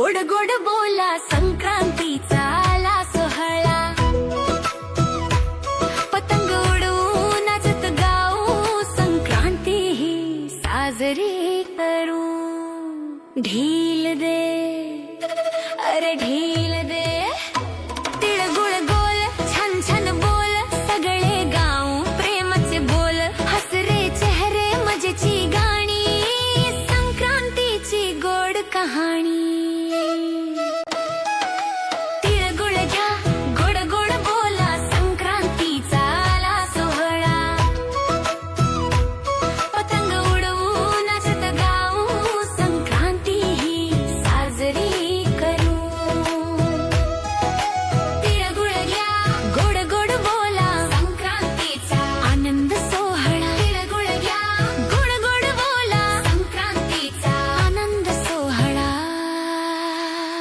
गोड गोड बोला संक्रांतीचा आला सोहळा, पतंग उडवू नाचत गाऊ संक्रांती ही साजरी करू। ढील दे अरे ढील दे, तिळगुळ गोल छान छान बोल, सगळे गाऊ प्रेमाचे बोल, हस रे चेहरे मजेची गाणी, संक्रांतीची गोड कहाणी। तिळगुळ घ्या गोड गोड बोला संक्रांतीचा आला सोहळा, पतंग उडवू नाचत गाऊ संक्रांती ही साजरी करू। तिळगुळ घ्या गोड गोड बोला संक्रांतीचा आनंद सोहळा, तिळगुळ घ्या गोड गोड बोला संक्रांतीचा आनंद सोहळा।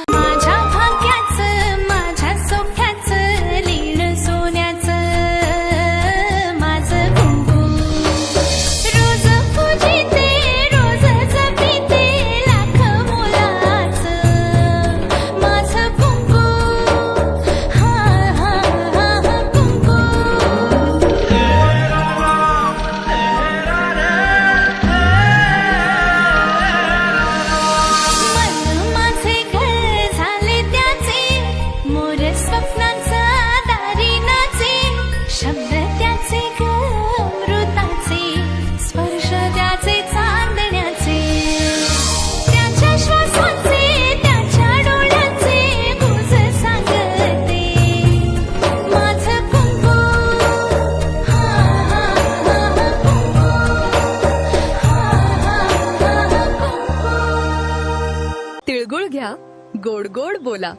माझ्या भाग्याचं माझ्या सोख्याचं लीन सोन्याचं माझं कुंकू, रोज पूजिते रोज जपिते लाख मोलाचं माझं कुंकू, हा हा हा कुंकू। मन माझे घर झाले त्याचे, मोर स्वप्नांचा दारी नाचे, शब्द त्याचे ग अमृताचे, स्पर्श त्याचे चांदण्याचे, त्याच्या श्वासाचे त्याच्या डोळ्याचे गुज सांगते माझं कुंकू, हा हा हा कुंकू, हा हा हा कुंकू। तिळगुळ घ्या गोड गोड बोला।